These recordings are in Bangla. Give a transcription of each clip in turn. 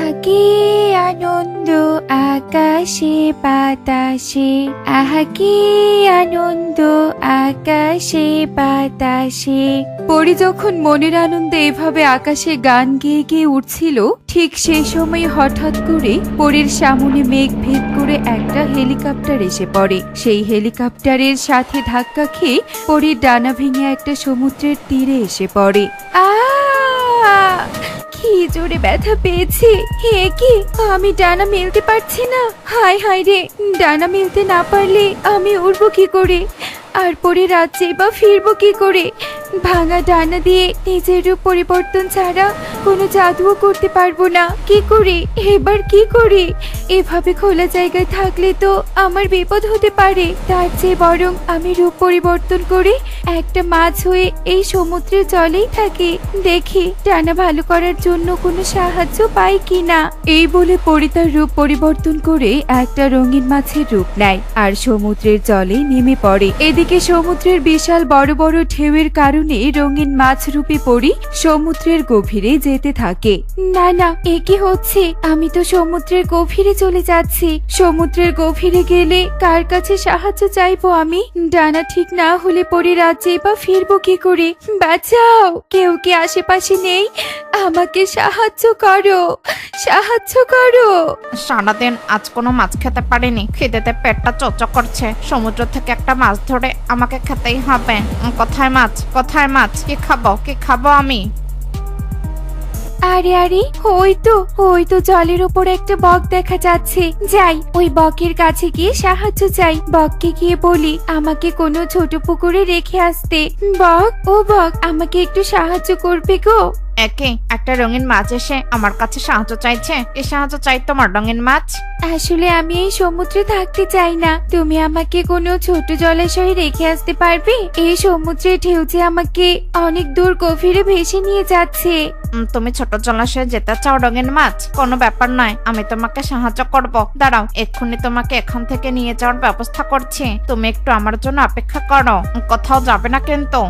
আহা কি আনন্দ আকাশে বাতাসে, আহা কি আনন্দ আকাশে বাতাসে। পরি যখন মনের আনন্দে এভাবে আকাশে গান গেয়ে গেয়ে উঠছিল, ঠিক সেই সময় হঠাৎ করে পরীর সামনে মেঘ ভেদ করে একটা হেলিকপ্টার এসে পড়ে। সেই হেলিকপ্টারের সাথে ধাক্কা খেয়ে পরীর ডানা ভেঙে একটা সমুদ্রের তীরে এসে পড়ে। কি জোরে ব্যথা পেয়েছি! হে কি, আমি ডানা মেলতে পারছি না। হায় হায় রে, ডানা মেলতে না পারলে আমি উড়বো কি করে, আর পরে রাজ্যে বা ফিরবো কি করে? ভাঙা ডানা দিয়ে নিজের রূপ পরিবর্তন ছাড়া কোনো জাদুও করতে পারবো না। কি করি এবার, কি করি? এভাবে খোলা জায়গায় থাকলে তো আমার বিপদ হতে পারে। তার চেয়ে বরং আমি রূপ পরিবর্তন করে একটা মাছ হয়ে এই সমুদ্রের জলেই থাকি, দেখি ডানা ভালো করার জন্য কোনো সাহায্য পাই কিনা। এই বলে পরি তার রূপ পরিবর্তন করে একটা রঙিন মাছের রূপ নেয় আর সমুদ্রের জলে নেমে পড়ে। এদিকে সমুদ্রের বিশাল বড় বড় ঢেউয়ের কারণে রঙিন মাছ রূপে পরি সমুদ্রের গভীরে যেতে থাকে। না না, এ কি হচ্ছে? আমি তো সমুদ্রের গভীরে চলে যাচ্ছি। সমুদ্রের গভীরে গেলে কার কাছে সাহায্য চাইবো আমি? ডানা ঠিক না হলে পরি রাজ্যে বা ফিরবো কি করে? বাঁচাও, কেউ কি আশেপাশে নেই? আমাকে সাহায্য করো, সাহায্য করো। সারাদিন আজ কোনো মাছ খেতে পারিনি, খিদেতে পেটটা চকচক করছে। সমুদ্র থেকে একটা মাছ ধরে আমাকে খেতেই হবে। কোথায় মাছ, কোথায় মাছ? কি খাবো, কি খাবো আমি? আরে আরে, ওই তো জলের উপর একটা বক দেখা যাচ্ছে। যাই, ওই বকের কাছে গিয়ে সাহায্য চাই। বককে গিয়ে বলি আমাকে কোনো ছোট পুকুরে রেখে আসতে। বক, ও বক, আমাকে একটু সাহায্য করবে গো? একে একটা রঙিন মাছ এসে আমার কাছে সাহায্য চাইছে। কি সাহায্য চাই তোমার রঙিন মাছ? আসলে আমি এই সমুদ্রে থাকতে চাই না। তুমি আমাকে কোনো ছোট জলাশয়ে রেখে আসতে পারবে? এই সমুদ্রের ঢেউ যে আমাকে অনেক দূর গভীরে ভেসে নিয়ে যাচ্ছে। তুমি ছোট জলাশয়ে যেতে চাও রঙিন মাছ? কোনো ব্যাপার নয়, আমি তোমাকে সাহায্য করব। দাঁড়াও, এক্ষুনি তোমাকে এখান থেকে নিয়ে যাওয়ার ব্যবস্থা করছি। তুমি একটু আমার জন্য অপেক্ষা করো, কোথাও যাবে না কিন্তু।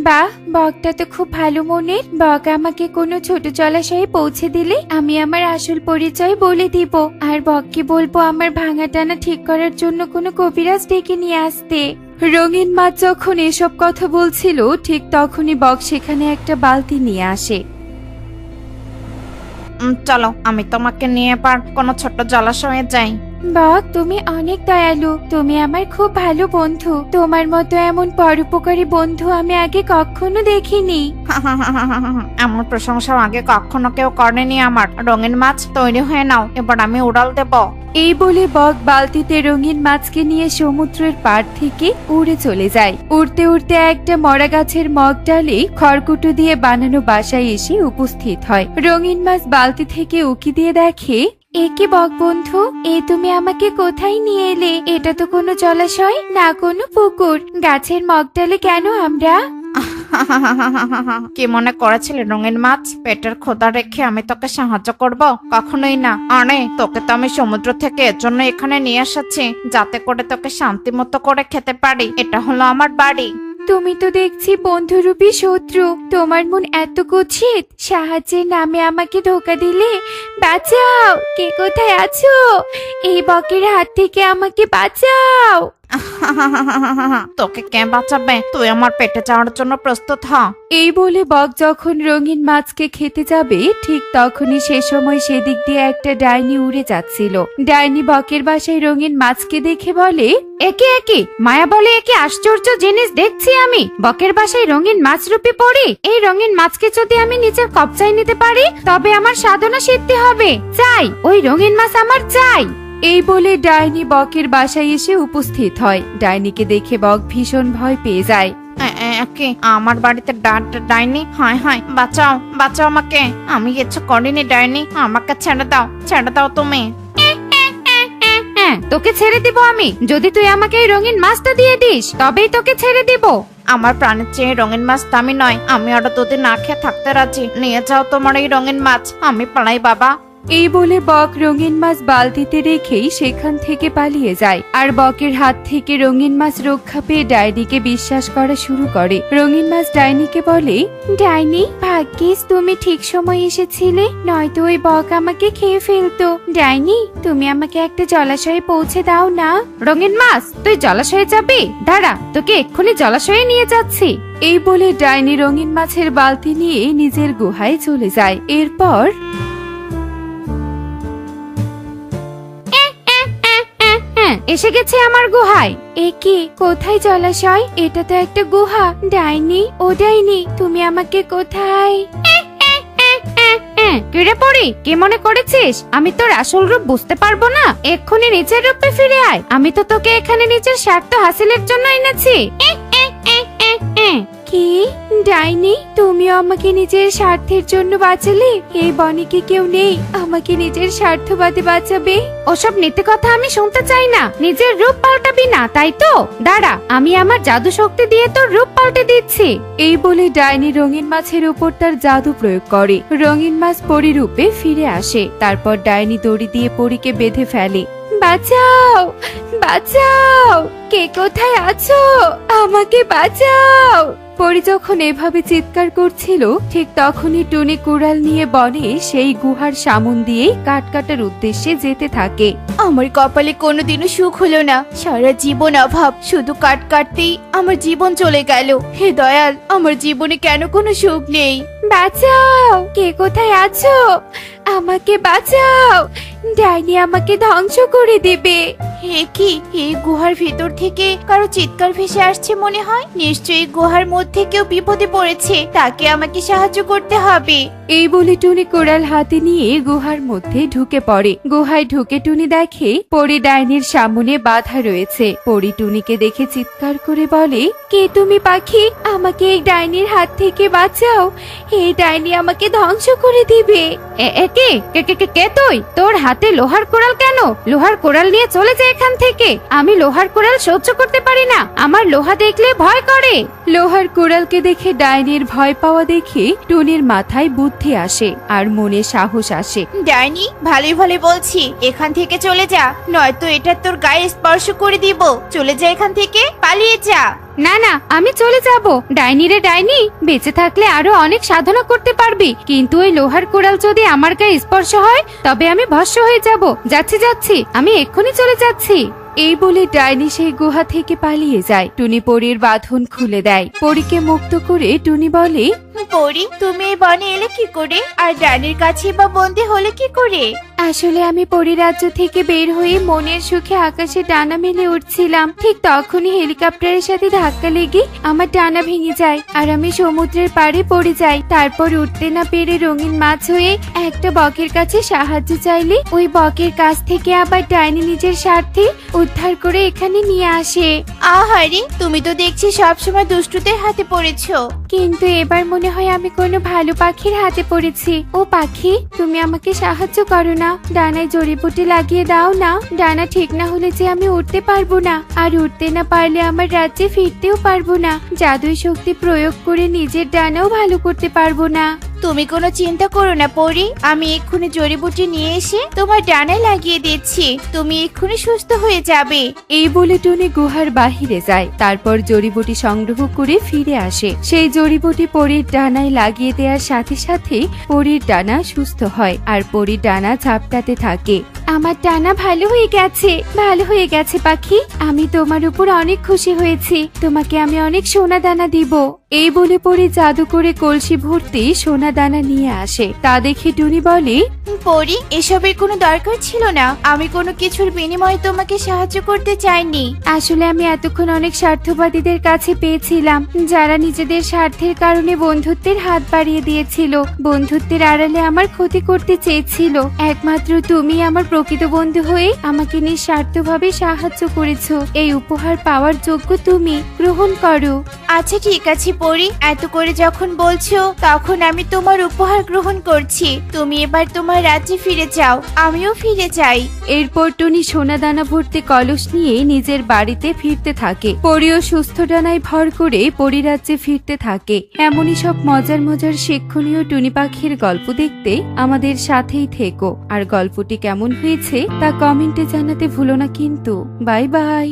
বাহ, বকটা তো খুব ভালো মনের। বক আমাকে কোনো ছোট জলাশয়ে পৌঁছে দিলে আমি আমার আসল পরিচয় বলে দিব, আর বককে বলবো আমার ভাঙা টানা ঠিক করার জন্য কোনো কবিরাজ ডেকে নিয়ে আসতে। রঙিন মাছ যখন এসব কথা বলছিল, ঠিক তখনই বক সেখানে একটা বালতি নিয়ে আসে। চলো, আমি তোমাকে নিয়ে এবার কোনো ছোট জলাশয়ে যাই। বক, তুমি অনেক দয়ালু। তুমি আমার খুব ভালো বন্ধু। তোমার মতো এমন পরোপকারী বন্ধু আমি আগে কখনো দেখিনি। এমন প্রশংসা আগে কখনো কেউ করেনি আমার। রঙিন মাছ তৈরি হয়ে নাও, এবার আমি উড়াল দেব। এই বলে বক বালতিতে রঙিন মাছকে নিয়ে সমুদ্রের পাড় থেকে উড়ে চলে যায়। উড়তে উড়তে একটা মরা গাছের মগ ডালে খড়কুটো দিয়ে বানানো বাসায় এসে উপস্থিত হয়। রঙিন মাছ বালতি থেকে উকি দিয়ে দেখে, একে বক বন্ধু, তুমি আমাকে কোথায় নিয়ে এলে? এটা তো কোনো জলাশয় না, কোনো পুকুর। গাছের মগ ডালে কেন আমরা? কি মনে করেছিলে রঙিন মাছ? পেটের ক্ষুধা রেখে আমি তোকে সাহায্য করব? কখনোই না। আরে, তোকে তো আমি সমুদ্র থেকে এর জন্য এখানে নিয়ে এসেছি, যাতে করে তোকে শান্তি মতো করে খেতে পারি। এটা হলো আমার বাড়ি। তুমি তো দেখছি বন্ধুরূপী শত্রু। তোমার মন এত কুৎসিত, সাহায্যের নামে আমাকে ধোকা দিলে। বাঁচাও, কে কোথায় আছো? এই বকের হাত থেকে আমাকে বাঁচাও। তোকে কে বাঁচাবে? তুই আমার পেটে যাওয়ার জন্য প্রস্তুত হ। এই বলে বক যখন রঙিন মাছকে খেতে যাবে, ঠিক তখনই সে সময় সেদিক দিয়ে একটা ডাইনি উড়ে যাচ্ছিল। ডাইনি বকের বাসায় রঙিন মাছকে দেখে বলে, একে একে মায়া বলে, একে আশ্চর্য জিনিস দেখছি আমি। বকের বাসায় রঙিন মাছ রূপে পড়ে। এই রঙিন মাছকে যদি আমি নিজের কবজায় নিতে পারি, তবে আমার সাধনা সিদ্ধি হবে। চাই, ওই রঙিন মাছ আমার চাই। এই বলে ডাইনি বকের বাসায় এসে উপস্থিত হয়। ডাইনিকে দেখে বক ভীষণ ভয় পেয়ে যায়। কি আমার বাড়িতে ডাইনি? হায় হায়, বাঁচাও, বাঁচাও আমাকে। আমি কিছু করিনি ডাইনি, আমাকে ছেড়ে দাও, ছেড়ে দাও তুমি। তোকে ছেড়ে দিব আমি, যদি তুই আমাকে এই রঙিন মাছটা দিয়ে দিস, তবেই তোকে ছেড়ে দিব। আমার প্রাণের চেয়ে রঙিন মাছ দামি নয়। আমি আরো দুদিন না খেয়ে থাকতে রাজি। নিয়ে যাও তোমার এই রঙিন মাছ, আমি পালাই বাবা। এই বলে বক রঙিন মাছ বালতিতে রেখেই সেখান থেকে পালিয়ে যায়। আর বকের হাত থেকে রঙিন মাছ রক্ষা পেয়ে ডাইনিকে বিশ্বাস করা শুরু করে। রঙিন মাছ ডাইনিকে বলে, ডাইনি ভাগ্যিস তুমি ঠিক সময় এসেছিলে, নয়তো ওই বক আমাকে খেয়ে ফেলতো। ডাইনি তুমি আমাকে একটা জলাশয়ে পৌঁছে দাও না। রঙিন মাছ তুই জলাশয়ে যাবি? দাঁড়া, তোকে এক্ষুনি জলাশয়ে নিয়ে যাচ্ছি। এই বলে ডাইনি রঙিন মাছের বালতি নিয়ে নিজের গুহায় চলে যায়। এরপর এসে গেছে আমার গুহায়। এ কি, কোথায় জলাশয়? এটা তো একটা গুহা। ডাইনি ও ডাইনি তুমি আমাকে কোথায়? কিরে পড়ি, কি মনে করেছিস আমি তোর আসল রূপ বুঝতে পারবো না? এক্ষুনি নিচের রূপে ফিরে আয়। আমি তো তোকে এখানে নিজের স্বার্থ হাসিলের জন্য এনেছি। কি ডাইনি, তুমিও আমাকে নিজের স্বার্থের জন্য বাঁচালে? এই বনে কি কেউ নেই আমাকে নিজের স্বার্থবাদে বাঁচাবে? ওসব নীতি কথা আমি শুনতে চাই না। নিজের রূপ পাল্টাবি না, তাই তো? দাঁড়া, আমি আমার জাদু শক্তি দিয়ে তোর রূপ পাল্টে দিচ্ছি। এই বলে ডাইনি রঙিন মাছের উপর তার জাদু প্রয়োগ করে। রঙিন মাছ পরী রূপে ফিরে আসে। তারপর ডাইনি দড়ি দিয়ে পরীকে বেঁধে ফেলে। বাঁচাও, বাঁচাও, কে কোথায় আছো? আমাকে বাঁচাও। পরী যখন এভাবে চিৎকার করছিল, ঠিক তখনই টুনি কুড়াল নিয়ে বনে সেই গুহার সামন দিয়েই কাঠ কাটার উদ্দেশ্যে যেতে থাকে। আমার কপালে কোনোদিনও সুখ হলো না, সারা জীবন অভাব, শুধু কাট কাটতেই আমার জীবন চলে গেল। হে দয়াল, আমার জীবনে কেন কোনো সুখ নেই? বাঁচাও, কে কোথায় আছো? আমাকে বাঁচাও, ডাইনি আমাকে ধ্বংস করে দেবে। হে কি, এই গুহার ভেতর থেকে কারো চিৎকার ভেসে আসছে মনে হয়। নিশ্চয়ই গুহার মধ্যে কেউ বিপদে পড়েছে, তাকে আমাকে সাহায্য করতে হবে। এই বলে টুনি কোড়াল হাতে নিয়ে গুহার মধ্যে ঢুকে পড়ে। গুহায় ঢুকে টুনি দেখে পরী ডাইনির সামনে বাধা রয়েছে। পরী টুনিকে দেখে চিৎকার করে বলে, কে তুমি পাখি? আমাকে এই ডাইনির হাত থেকে বাঁচাও, এই ডাইনি আমাকে ধ্বংস করে দিবে। কে তুই? তোর হাতে লোহার কোড়াল কেন? লোহার কোড়াল নিয়ে চলে যা এখান থেকে। আমি লোহার কোড়াল সহ্য করতে পারি না, আমার লোহা দেখলে ভয় করে। লোহার কোড়ালকে দেখে ডাইনির ভয় পাওয়া দেখে টুনির মাথায় বুদ্ধি আসে আর মনে সাহস আসে। ডাইনি, ভালোই ভালো বলছি, এখান থেকে চলে যা, নয়তো এটা তোর গায়ে স্পর্শ করে দিব। চলে যা এখান থেকে, পালিয়ে যা। না না, আমি চলে যাব। ডাইনি রে ডাইনি, বেঁচে থাকলে আরো অনেক সাধনা করতে পারবি, কিন্তু ওই লোহার কোড়াল যদি আমার গায়ে স্পর্শ হয় তবে আমি ভস্ম হয়ে যাব। যাচ্ছি যাচ্ছি, আমি এক্ষুনি চলে যাচ্ছি। এই বলে ডাইনি সেই গুহা থেকে পালিয়ে যায়। টুনি পরীর বাঁধন খুলে দেয়। পরীকে মুক্ত করে টুনি বলে, পরি, তুমি এই বনে এলে কি করে? আর ডাইনির কাছে বা বন্দি হলে কি করে? আসলে আমি পরিরাজ্য থেকে বের হয়ে মনের সুখে আকাশে ডানা মেলে উঠছিলাম। ঠিক তখনই হেলিকপ্টারের সাথে ধাক্কা লেগে আমার ডানা ভেঙে যায় আর আমি সমুদ্রের পাড়ে পড়ে যাই। তারপর উঠতে না পেরে রঙিন মাছ হয়ে একটা বকের কাছে সাহায্য চাইলে ওই বকের কাছ থেকে আবার ডাইনি নিজের স্বার্থে উদ্ধার করে এখানে নিয়ে আসে। আহারে, তুমি তো দেখছি সবসময় দুষ্টুদের হাতে পড়েছো। কিন্তু এবার মনে হয় আমি কোনো ভালো পাখির হাতে পড়েছি। ও পাখি, তুমি আমাকে সাহায্য করো না, ডানায় জড়িবুটি লাগিয়ে দাও না। ডানা ঠিক না হলে যে আমি উঠতে পারবো না, আর উঠতে না পারলে আমার রাজ্যে ফিরতেও পারবো না। জাদুই শক্তি প্রয়োগ করে নিজের ডানাও ভালো করতে পারবো না। তুমি কোনো চিন্তা করো না পরি, আমি এক্ষুনি জড়িবুটি নিয়ে এসে তোমার ডানায় লাগিয়ে দিচ্ছি, তুমি এক্ষুনি সুস্থ হয়ে যাবে। এই বলে টুনি গুহার বাহিরে যায়। তারপর জড়িবুটি সংগ্রহ করে ফিরে আসে। সেই জড়িবুটি পরীর ডানায় লাগিয়ে দেওয়ার সাথে সাথে পরীর ডানা সুস্থ হয় আর পরীর ডানা ঝাপটাতে থাকে। আমার ডানা ভালো হয়ে গেছে, ভালো হয়ে গেছে পাখি। আমি তোমার উপর অনেক খুশি হয়েছি, তোমাকে আমি অনেক সোনা দানা দিব। এই বলে পরী জাদু করে কলসি ভর্তি সোনা দানা নিয়ে আসে। তা দেখে টুনি বলে, পরি, এসবের কোনো দরকার ছিল না, আমি কোনো কিছুর বিনিময়ে তোমাকে সাহায্য করতে চাইনি। আসলে আমি এতক্ষণ অনেক স্বার্থবাদীদের কাছে পেয়েছিলাম, যারা নিজেদের স্বার্থের কারণে বন্ধুত্বের হাত বাড়িয়ে দিয়েছিল, বন্ধুত্বের আড়ালে আমার ক্ষতি করতে চেয়েছিল। একমাত্র তুমি আমার প্রকৃত বন্ধু হয়ে আমাকে নিঃস্বার্থভাবে সাহায্য করেছো। এই উপহার পাওয়ার যোগ্য তুমি, গ্রহণ করো। আচ্ছা ঠিক আছে পরি, এত করে যখন বলছো তখন আমি তোমার উপহার গ্রহণ করছি। তুমি এবার তোমার রাজ্যে ফিরে যাও, আমিও ফিরে যাই। এরপর টুনি সোনা দানা ভর্তি কলস নিয়ে নিজের বাড়িতে ফিরতে থাকে। পরিও সুস্থ ডানায় ভর করে পরিরাজ্যে ফিরতে থাকে। এমনই সব মজার মজার শিক্ষণীয় টুনি পাখির গল্প দেখতে আমাদের সাথেই থেকো। আর গল্পটি কেমন হয়েছে তা কমেন্টে জানাতে ভুলো না কিন্তু। Bye bye.